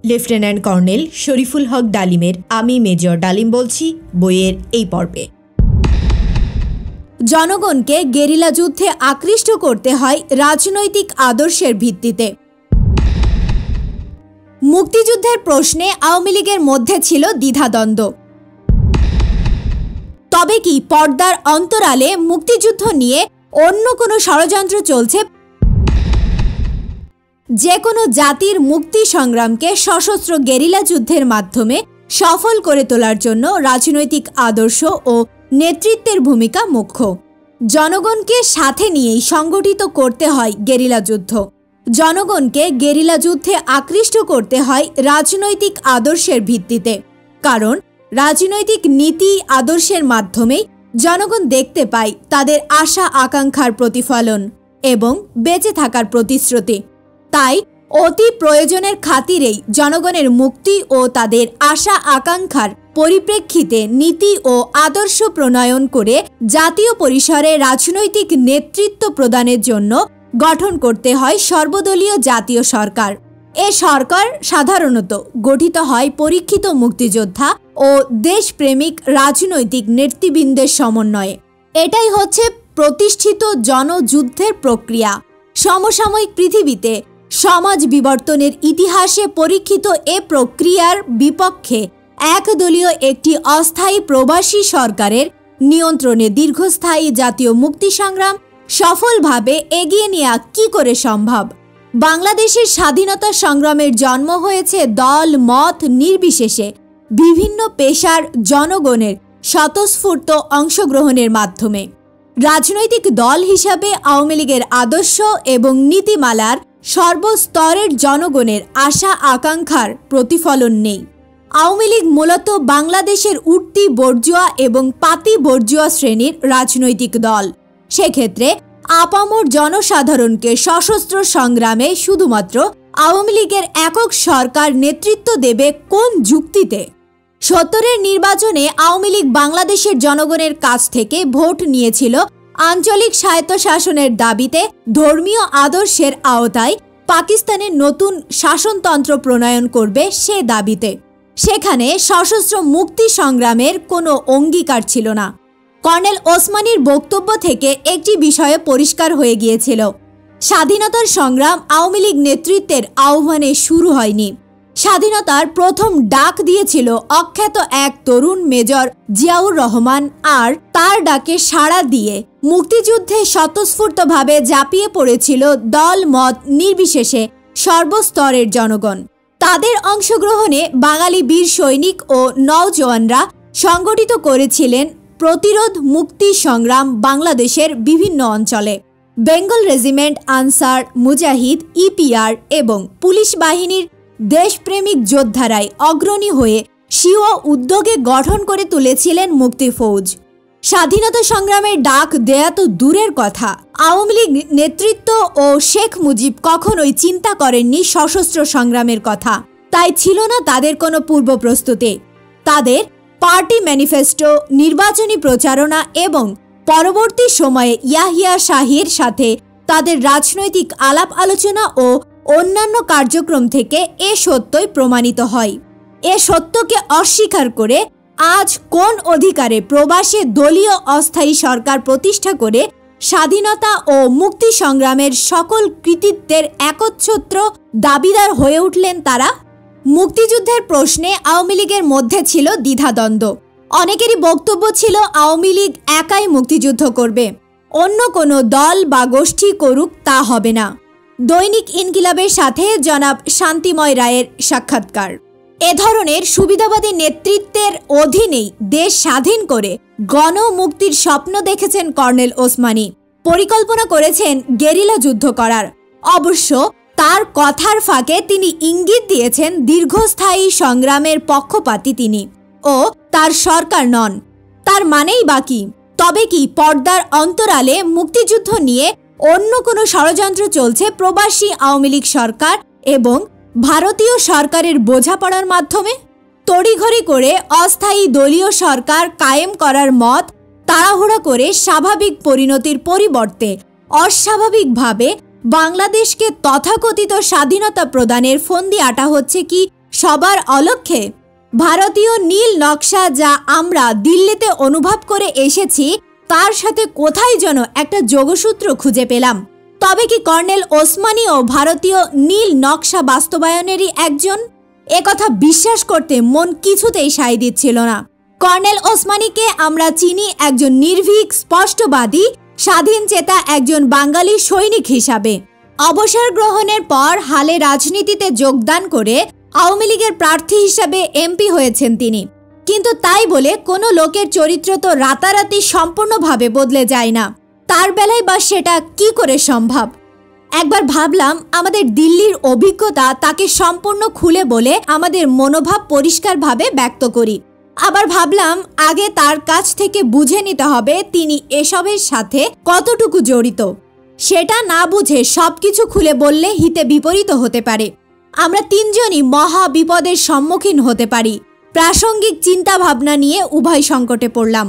Lieutenant colonel Shariful হক ডালিমের আমি major ডালিম বলছি বইয়ের এই পর্বে। জনগণকে গেরিলা যুদ্ধে আকৃষ্ট করতে হয় রাজনৈতিক আদর্শের ভিত্তিতে। মুক্তিযুদ্ধের প্রশ্নে আওয়ামী লীগের মধ্যে ছিল দ্বিধাদ্বন্দ্ব। তবে কি পর্দার অন্তরালে মুক্তিযুদ্ধ নিয়ে অন্য কোনো ষড়যন্ত্র চলছে? যে কোনো জাতির মুক্তি সংগ্রামকে সশস্ত্র গেরিলা যুদ্ধের মাধ্যমে সফল করে তোলার জন্য রাজনৈতিক আদর্শ ও নেতৃত্বের ভূমিকা মুখ্য। জনগণকে সাথে নিয়েই সংগঠিত করতে হয় গেরিলা যুদ্ধ। জনগণকে গেরিলা যুদ্ধে আকৃষ্ট করতে হয় রাজনৈতিক আদর্শের ভিত্তিতে, কারণ রাজনৈতিক নীতি আদর্শের মাধ্যমেই জনগণ দেখতে পায় তাদের আশা আকাঙ্ক্ষার প্রতিফলন এবং বেঁচে থাকার প্রতিশ্রুতি। তাই অতি প্রয়োজনের খাতিরেই জনগণের মুক্তি ও তাদের আশা আকাঙ্ক্ষার পরিপ্রেক্ষিতে নীতি ও আদর্শ প্রণয়ন করে জাতীয় পরিসরে রাজনৈতিক নেতৃত্ব প্রদানের জন্য গঠন করতে হয় সর্বদলীয় জাতীয় সরকার। এ সরকার সাধারণত গঠিত হয় পরীক্ষিত মুক্তিযোদ্ধা ও দেশপ্রেমিক রাজনৈতিক নেতৃবৃন্দের সমন্বয়ে। এটাই হচ্ছে প্রতিষ্ঠিত জনযুদ্ধের প্রক্রিয়া। সমসাময়িক পৃথিবীতে সমাজ বিবর্তনের ইতিহাসে পরীক্ষিত এ প্রক্রিয়ার বিপক্ষে একদলীয় একটি অস্থায়ী প্রবাসী সরকারের নিয়ন্ত্রণে দীর্ঘস্থায়ী জাতীয় মুক্তি সংগ্রাম সফলভাবে এগিয়ে নেওয়া কি করে সম্ভব? বাংলাদেশের স্বাধীনতা সংগ্রামের জন্ম হয়েছে দল মত নির্বিশেষে বিভিন্ন পেশার জনগণের স্বতঃস্ফূর্ত অংশগ্রহণের মাধ্যমে। রাজনৈতিক দল হিসাবে আওয়ামী লীগের আদর্শ এবং নীতিমালার সর্বস্তরের জনগণের আশা আকাঙ্ক্ষার প্রতিফলন নেই। আওয়ামী লীগ মূলত বাংলাদেশের উঠতি বর্জুয়া এবং পাতি বর্জুয়া শ্রেণীর রাজনৈতিক দল। সেক্ষেত্রে আপামর জনসাধারণকে সশস্ত্র সংগ্রামে শুধুমাত্র আওয়ামী লীগের একক সরকার নেতৃত্ব দেবে কোন যুক্তিতে? ৭০-এর নির্বাচনে আওয়ামী লীগ বাংলাদেশের জনগণের কাছ থেকে ভোট নিয়েছিল আঞ্চলিক স্বায়ত্তশাসনের দাবিতে, ধর্মীয় আদর্শের আওতায় পাকিস্তানের নতুন শাসনতন্ত্র প্রণয়ন করবে সে দাবিতে। সেখানে সশস্ত্র মুক্তি সংগ্রামের কোনো অঙ্গীকার ছিল না। কর্নেল ওসমানীর বক্তব্য থেকে একটি বিষয়ে পরিষ্কার হয়ে গিয়েছিল, স্বাধীনতার সংগ্রাম আওয়ামী লীগ নেতৃত্বের আহ্বানে শুরু হয়নি। স্বাধীনতার প্রথম ডাক দিয়েছিল অখ্যাত এক তরুণ মেজর জিয়াউর রহমান, আর তার ডাকে সাড়া দিয়ে মুক্তিযুদ্ধে স্বতঃস্ফূর্তভাবে ঝাঁপিয়ে পড়েছিল দল মত নির্বিশেষে সর্বস্তরের জনগণ। তাদের অংশগ্রহণে বাঙালি বীর সৈনিক ও নওজওয়ানরা সংগঠিত করেছিলেন প্রতিরোধ মুক্তি সংগ্রাম বাংলাদেশের বিভিন্ন অঞ্চলে। বেঙ্গল রেজিমেন্ট, আনসার, মুজাহিদ, ইপিআর এবং পুলিশ বাহিনীর দেশপ্রেমিক যোদ্ধারাই অগ্রণী হয়ে স্বীয় উদ্যোগে গঠন করে তুলেছিলেন মুক্তি ফৌজ। স্বাধীনতা সংগ্রামের ডাক দেয়া তো দূরের কথা, আওয়ামী লীগ নেতৃত্ব ও শেখ মুজিব কখনোই চিন্তা করেননি সশস্ত্র সংগ্রামের কথা। তাই ছিল না তাদের কোনো পূর্ব প্রস্তুতি। তাদের পার্টি ম্যানিফেস্টো, নির্বাচনী প্রচারণা এবং পরবর্তী সময়ে ইয়াহিয়া শাহীর সাথে তাদের রাজনৈতিক আলাপ আলোচনা ও অন্যান্য কার্যক্রম থেকে এ সত্যই প্রমাণিত হয়। এ সত্যকে অস্বীকার করে আজ কোন অধিকারে প্রবাসে দলীয় অস্থায়ী সরকার প্রতিষ্ঠা করে স্বাধীনতা ও মুক্তি সংগ্রামের সকল কৃতিত্বের একচ্ছত্র দাবিদার হয়ে উঠলেন তারা? মুক্তিযুদ্ধের প্রশ্নে আওয়ামী লীগের মধ্যে ছিল দ্বিধাদ্বন্দ্ব। অনেকেরই বক্তব্য ছিল আওয়ামী লীগ একাই মুক্তিযুদ্ধ করবে, অন্য কোনো দল বা গোষ্ঠী করুক তা হবে না। দৈনিক ইনকিলাবের সাথে জনাব শান্তিময় রায়ের সাক্ষাৎকার। এ ধরনের সুবিধাবাদী নেতৃত্বের অধীনেই দেশ স্বাধীন করে গণমুক্তির স্বপ্ন দেখেছেন কর্নেল ওসমানী। পরিকল্পনা করেছেন গেরিলা যুদ্ধ করার। অবশ্য তার কথার ফাঁকে তিনি ইঙ্গিত দিয়েছেন দীর্ঘস্থায়ী সংগ্রামের পক্ষপাতী তিনি ও তার সরকার নন। তার মানেই বাকি। তবে কি পর্দার অন্তরালে মুক্তিযুদ্ধ নিয়ে অন্য কোনো ষড়যন্ত্র চলছে প্রবাসী আওয়ামী লীগ সরকার এবং ভারতীয় সরকারের বোঝাপড়ার মাধ্যমে? তড়িঘড়ি করে অস্থায়ী দলীয় সরকার কায়েম করার মত তাড়াহুড়া করে স্বাভাবিক পরিণতির পরিবর্তে অস্বাভাবিকভাবে বাংলাদেশকে তথাকথিত স্বাধীনতা প্রদানের ফন্দি আটা হচ্ছে কি সবার অলক্ষ্যে? ভারতীয় নীল নকশা যা আমরা দিল্লিতে অনুভব করে এসেছি তার সাথে কোথায় যেন একটা যোগসূত্র খুঁজে পেলাম। তবে কি কর্নেল ওসমানীও ভারতীয় নীল নকশা বাস্তবায়নেরই একজন? একথা বিশ্বাস করতে মন কিছুতেই সায় দিচ্ছিল না। কর্নেল ওসমানীকে আমরা চিনি একজন নির্ভীক, স্পষ্টবাদী, স্বাধীনচেতা একজন বাঙালি সৈনিক হিসাবে। অবসর গ্রহণের পর হালে রাজনীতিতে যোগদান করে আওয়ামী লীগের প্রার্থী হিসাবে এমপি হয়েছেন তিনি। কিন্তু তাই বলে কোনো লোকের চরিত্র তো রাতারাতি সম্পূর্ণভাবে বদলে যায় না। তার বেলায় বা সেটা কি করে সম্ভব? একবার ভাবলাম আমাদের দিল্লির অভিজ্ঞতা তাকে সম্পূর্ণ খুলে বলে আমাদের মনোভাব পরিষ্কারভাবে ব্যক্ত করি। আবার ভাবলাম আগে তার কাছ থেকে বুঝে নিতে হবে তিনি এসবের সাথে কতটুকু জড়িত। সেটা না বুঝে সবকিছু খুলে বললে হিতে বিপরীত হতে পারে। আমরা তিনজনই মহা বিপদের সম্মুখীন হতে পারি। প্রাসঙ্গিক চিন্তা ভাবনা নিয়ে উভয় সংকটে পড়লাম।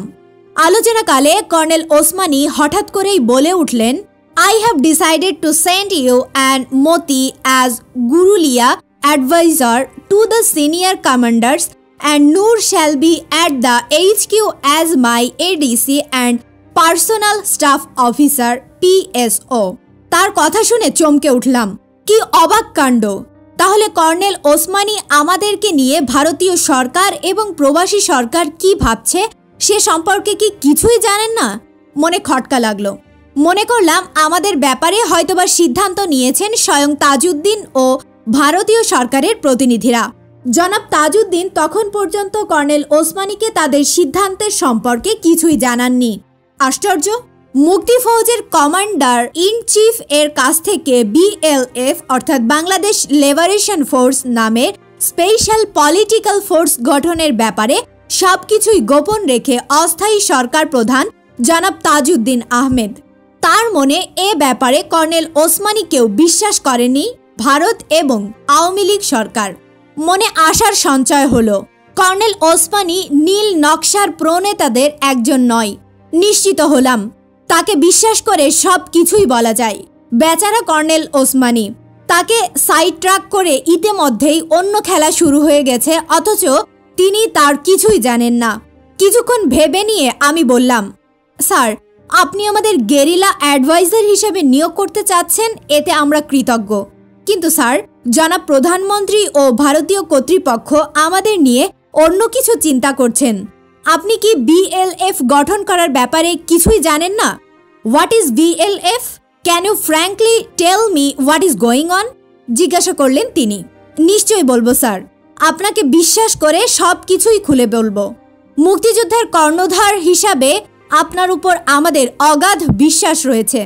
আলোচনাকালে কর্নেল ওসমানী হঠাৎ করেই বলে উঠলেন, I have decided to send you and Moti as Gurulia advisor to the senior commanders and Noor shall be at the HQ as my ADC and personal staff officer PSO। তার কথা শুনে চমকে উঠলাম। কি অবাক কাণ্ড! তাহলে কর্নেল ওসমানী আমাদেরকে নিয়ে ভারতীয় সরকার এবং প্রবাসী সরকার কি ভাবছে সে সম্পর্কে কি কিছুই জানেন না? মনে খটকা লাগলো। মনে করলাম আমাদের ব্যাপারে হয়তোবা সিদ্ধান্ত নিয়েছেন স্বয়ং তাজউদ্দিন ও ভারতীয় সরকারের প্রতিনিধিরা। জনাব তাজউদ্দিন তখন পর্যন্ত কর্নেল ওসমানীকে তাদের সিদ্ধান্তের সম্পর্কে কিছুই জানাননি। আশ্চর্য! মুক্তি ফৌজের কমান্ডার ইন চিফ এর কাছ থেকে BLF অর্থাৎ বাংলাদেশ লিবারেশন ফোর্স নামের স্পেশাল পলিটিক্যাল ফোর্স গঠনের ব্যাপারে সবকিছুই গোপন রেখে অস্থায়ী সরকার প্রধান জনাব তাজউদ্দিন আহমেদ। তার মনে এ ব্যাপারে কর্নেল ওসমানীকেও বিশ্বাস করেনি ভারত এবং আওয়ামী লীগ সরকার। মনে আশার সঞ্চয় হলো। কর্নেল ওসমানী নীল নকশার প্রণেতাদের একজন নয়। নিশ্চিত হলাম তাকে বিশ্বাস করে সব কিছুই বলা যায়। বেচারা কর্নেল ওসমানী, তাকে সাইড ট্র্যাক করে ইতিমধ্যেই অন্য খেলা শুরু হয়ে গেছে, অথচ তিনি তার কিছুই জানেন না। কিছুক্ষণ ভেবে নিয়ে আমি বললাম, স্যার, আপনি আমাদের গেরিলা অ্যাডভাইজার হিসেবে নিয়োগ করতে চাচ্ছেন, এতে আমরা কৃতজ্ঞ। কিন্তু স্যার, জনাব প্রধানমন্ত্রী ও ভারতীয় কর্তৃপক্ষ আমাদের নিয়ে অন্য কিছু চিন্তা করছেন। আপনি কি BLF গঠন করার ব্যাপারে কিছুই জানেন না? What is BLF? Can you frankly tell me what is going on? জিজ্ঞাসা করলেন তিনি। নিশ্চয়ই বলবো স্যার, আপনাকে বিশ্বাস করে সব কিছুই খুলে বলবো। মুক্তিযুদ্ধের কর্ণধার হিসাবে আপনার উপর আমাদের অগাধ বিশ্বাস রয়েছে।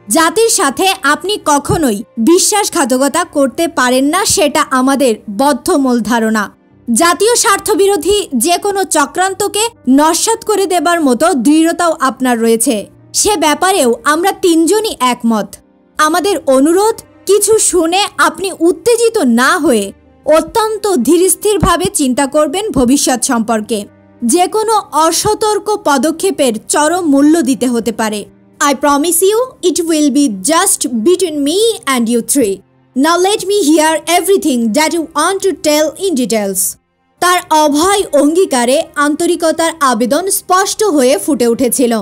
জাতির সাথে আপনি কখনোই বিশ্বাসঘাতকতা করতে পারেন না, সেটা আমাদের বদ্ধমূল ধারণা। জাতীয় স্বার্থবিরোধী যে কোনো চক্রান্তকে নস্যাৎ করে দেবার মতো দৃঢ়তাও আপনার রয়েছে। সে ব্যাপারেও আমরা তিনজনই একমত। আমাদের অনুরোধ, কিছু শুনে আপনি উত্তেজিত না হয়ে অত্যন্ত ধীরস্থিরভাবে চিন্তা করবেন ভবিষ্যৎ সম্পর্কে। যে কোনো অসতর্ক পদক্ষেপের চরম মূল্য দিতে হতে পারে। I promise you it will be just between me and you three. Now let me hear everything that you want to tell in details. তার অভয় অঙ্গীকারে আন্তরিকতার আবেদন স্পষ্ট হয়ে ফুটে উঠেছিল।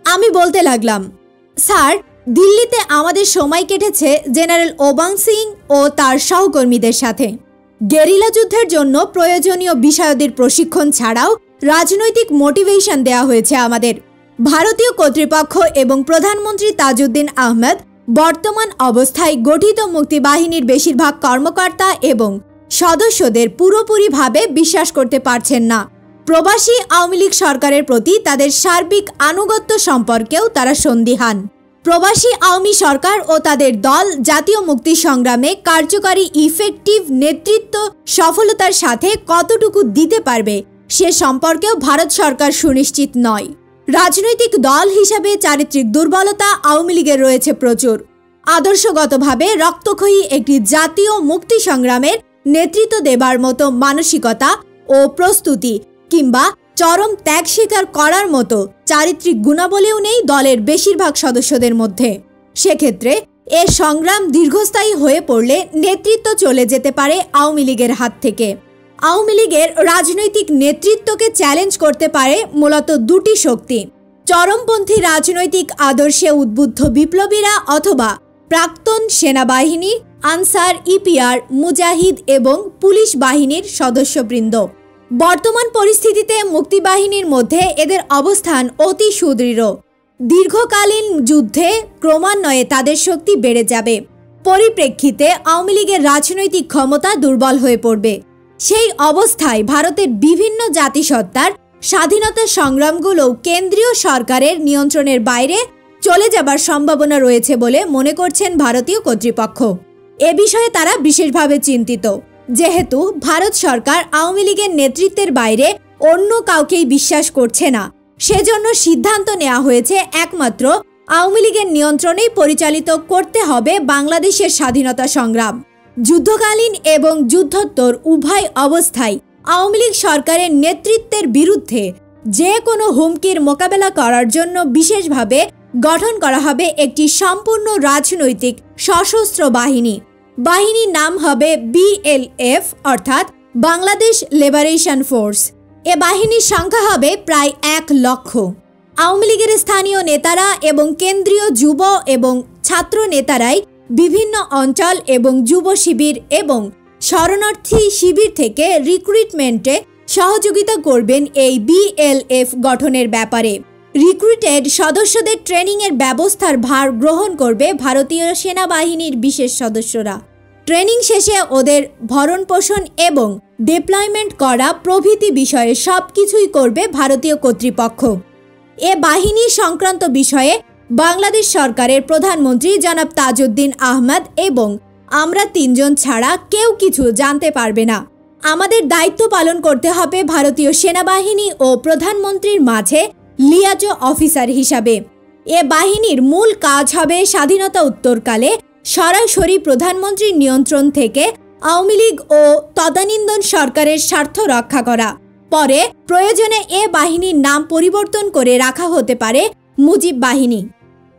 আমি বলতে লাগলাম, স্যার, দিল্লিতে আমাদের সময় কেটেছে জেনারেল ওবাং সিং ও তার সহকর্মীদের সাথে। গেরিলা যুদ্ধের জন্য প্রয়োজনীয় বিষয়াদির প্রশিক্ষণ ছাড়াও রাজনৈতিক মোটিভেশন দেওয়া হয়েছে আমাদের। ভারতীয় কর্তৃপক্ষ এবং প্রধানমন্ত্রী তাজউদ্দিন আহমেদ বর্তমান অবস্থায় গঠিত মুক্তিবাহিনীর বেশিরভাগ কর্মকর্তা এবং সদস্যদের পুরোপুরিভাবে বিশ্বাস করতে পারছেন না। প্রবাসী আওয়ামী লীগ সরকারের প্রতি তাদের সার্বিক আনুগত্য সম্পর্কেও তারা সন্দিহান। প্রবাসী আওয়ামী সরকার ও তাদের দল জাতীয় মুক্তি সংগ্রামে কার্যকারী ইফেক্টিভ নেতৃত্ব সফলতার সাথে কতটুকু দিতে পারবে সে সম্পর্কেও ভারত সরকার সুনিশ্চিত নয়। রাজনৈতিক দল হিসাবে চারিত্রিক দুর্বলতা আওয়ামী লীগের রয়েছে প্রচুর। আদর্শগতভাবে রক্তক্ষয়ী একটি জাতীয় মুক্তি সংগ্রামের নেতৃত্ব দেবার মতো মানসিকতা ও প্রস্তুতি কিংবা চরম ত্যাগ স্বীকার করার মতো চারিত্রিক গুণাবলীও নেই দলের বেশিরভাগ সদস্যদের মধ্যে। সেক্ষেত্রে এ সংগ্রাম দীর্ঘস্থায়ী হয়ে পড়লে নেতৃত্ব চলে যেতে পারে আওয়ামী লীগের হাত থেকে। আওয়ামী লীগের রাজনৈতিক নেতৃত্বকে চ্যালেঞ্জ করতে পারে মূলত দুটি শক্তি: চরমপন্থী রাজনৈতিক আদর্শে উদ্বুদ্ধ বিপ্লবীরা অথবা প্রাক্তন সেনাবাহিনী, আনসার, ইপিআর, মুজাহিদ এবং পুলিশ বাহিনীর সদস্যবৃন্দ। বর্তমান পরিস্থিতিতে মুক্তিবাহিনীর মধ্যে এদের অবস্থান অতি সুদৃঢ়। দীর্ঘকালীন যুদ্ধে ক্রমান্বয়ে তাদের শক্তি বেড়ে যাবে। পরিপ্রেক্ষিতে আওয়ামী লীগের রাজনৈতিক ক্ষমতা দুর্বল হয়ে পড়বে। সেই অবস্থায় ভারতের বিভিন্ন জাতিসত্তার স্বাধীনতা সংগ্রামগুলোও কেন্দ্রীয় সরকারের নিয়ন্ত্রণের বাইরে চলে যাবার সম্ভাবনা রয়েছে বলে মনে করছেন ভারতীয় কর্তৃপক্ষ। এ বিষয়ে তারা বিশেষভাবে চিন্তিত, যেহেতু ভারত সরকার আওয়ামী লীগের নেতৃত্বের বাইরে অন্য কাউকেই বিশ্বাস করছে না। সেজন্য সিদ্ধান্ত নেওয়া হয়েছে একমাত্র আওয়ামী লীগের নিয়ন্ত্রণেই পরিচালিত করতে হবে বাংলাদেশের স্বাধীনতা সংগ্রাম। যুদ্ধকালীন এবং যুদ্ধোত্তর উভয় অবস্থায় আওয়ামী লীগ সরকারের নেতৃত্বের বিরুদ্ধে যে কোনো হুমকির মোকাবেলা করার জন্য বিশেষভাবে গঠন করা হবে একটি সম্পূর্ণ রাজনৈতিক সশস্ত্র বাহিনী। বাহিনীর নাম হবে BLF, অর্থাৎ বাংলাদেশ লিবারেশন ফোর্স। এ বাহিনীর সংখ্যা হবে প্রায় 1 লক্ষ। আওয়ামী লীগের স্থানীয় নেতারা এবং কেন্দ্রীয় যুব এবং ছাত্র নেতারাই বিভিন্ন অঞ্চল এবং যুব শিবির এবং শরণার্থী শিবির থেকে রিক্রুটমেন্টে সহযোগিতা করবেন এই BLF গঠনের ব্যাপারে। রিক্রুটেড সদস্যদের ট্রেনিংয়ের ব্যবস্থার ভার গ্রহণ করবে ভারতীয় সেনাবাহিনীর বিশেষ সদস্যরা। ট্রেনিং শেষে ওদের ভরণ পোষণ এবং ডিপ্লয়মেন্ট করা প্রভৃতি বিষয়ে সবকিছুই করবে ভারতীয় কর্তৃপক্ষ। এ বাহিনী সংক্রান্ত বিষয়ে বাংলাদেশ সরকারের প্রধানমন্ত্রী জনাব তাজউদ্দিন আহমদ এবং আমরা 3 জন ছাড়া কেউ কিছু জানতে পারবে না। আমাদের দায়িত্ব পালন করতে হবে ভারতীয় সেনাবাহিনী ও প্রধানমন্ত্রীর মাঝে লিয়াজো অফিসার হিসাবে। এ বাহিনীর মূল কাজ হবে স্বাধীনতা উত্তরকালে সরাসরি প্রধানমন্ত্রীর নিয়ন্ত্রণ থেকে আওয়ামী লীগ ও তদানীন্তন সরকারের স্বার্থ রক্ষা করা। পরে প্রয়োজনে এ বাহিনীর নাম পরিবর্তন করে রাখা হতে পারে মুজিব বাহিনী।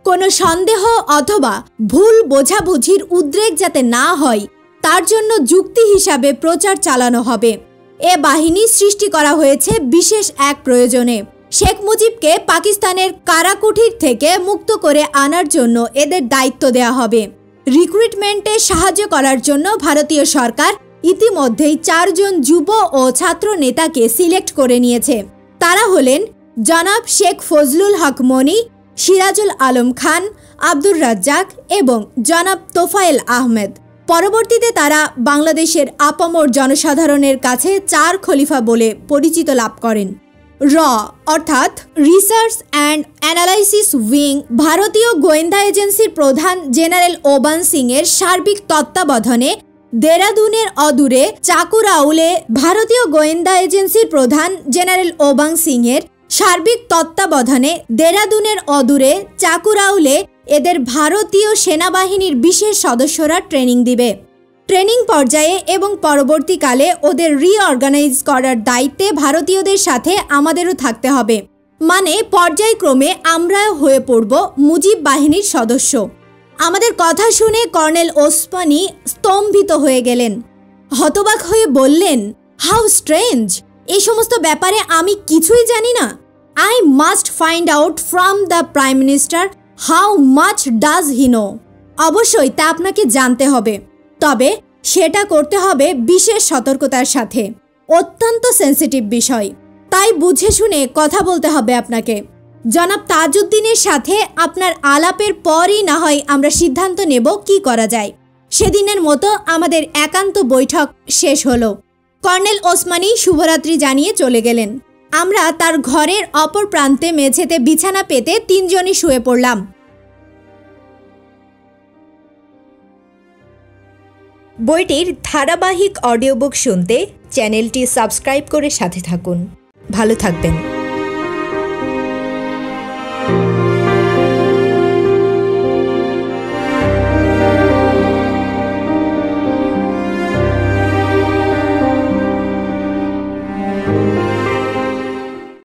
কোনো সন্দেহ অথবা ভুল বোঝাবুঝির উদ্রেক যাতে না হয় তার জন্য যুক্তি হিসাবে প্রচার চালানো হবে। এ বাহিনী সৃষ্টি করা হয়েছে বিশেষ এক প্রয়োজনে। শেখ মুজিবকে পাকিস্তানের কারাকুঠির থেকে মুক্ত করে আনার জন্য এদের দায়িত্ব দেওয়া হবে। রিক্রুটমেন্টে সাহায্য করার জন্য ভারতীয় সরকার ইতিমধ্যেই 4 জন যুব ও ছাত্র নেতাকে সিলেক্ট করে নিয়েছে। তারা হলেন জনাব শেখ ফজলুল হক মনি, সিরাজুল আলম খান, আব্দুর রাজ্জাক এবং জনাব তোফায়েল আহমেদ। পরবর্তীতে তারা বাংলাদেশের আপামর জনসাধারণের কাছে 4 খলিফা বলে পরিচিত লাভ করেন। অর্থাৎ রিসার্চ অ্যান্ড অ্যানালাইসিস উইং ভারতীয় গোয়েন্দা এজেন্সির প্রধান জেনারেল ওবান সিং এর সার্বিক তত্ত্বাবধানে দেরাদুনের অদূরে চাকুরাউলে ভারতীয় গোয়েন্দা এজেন্সির প্রধান জেনারেল ওবাং সিং এর সার্বিক তত্ত্বাবধানে দেরাদুনের অদূরে চাকুরাউলে এদের ভারতীয় সেনাবাহিনীর বিশেষ সদস্যরা ট্রেনিং দিবে। ট্রেনিং পর্যায়ে এবং পরবর্তীকালে ওদের রিঅর্গানাইজ করার দায়িত্বে ভারতীয়দের সাথে আমাদেরও থাকতে হবে। মানে পর্যায়ক্রমে আমরা হয়ে পড়ব মুজিব বাহিনীর সদস্য। আমাদের কথা শুনে কর্নেল ওসমানী স্তম্ভিত হয়ে গেলেন। হতবাক হয়ে বললেন, হাউ স্ট্রেঞ্জ! এই সমস্ত ব্যাপারে আমি কিছুই জানি না। I must find out from the prime minister how much does he know. অবশ্যই তা আপনাকে জানতে হবে, তবে সেটা করতে হবে বিশেষ সতর্কতার সাথে। অত্যন্ত সেন্সিটিভ বিষয়, তাই বুঝে শুনে কথা বলতে হবে আপনাকে। জনাব তাজউদ্দিনের সাথে আপনার আলাপের পরই না হয় আমরা সিদ্ধান্ত নেব কি করা যায়। সেদিনের মতো আমাদের একান্ত বৈঠক শেষ হলো। কর্নেল ওসমানী শুভরাত্রি জানিয়ে চলে গেলেন। আমরা তার ঘরের অপর প্রান্তে মেঝেতে বিছানা পেতে 3 জনই শুয়ে পড়লাম। বইটির ধারাবাহিক অডিও বুক শুনতে চ্যানেলটি সাবস্ক্রাইব করে সাথে থাকুন। ভালো থাকবেন।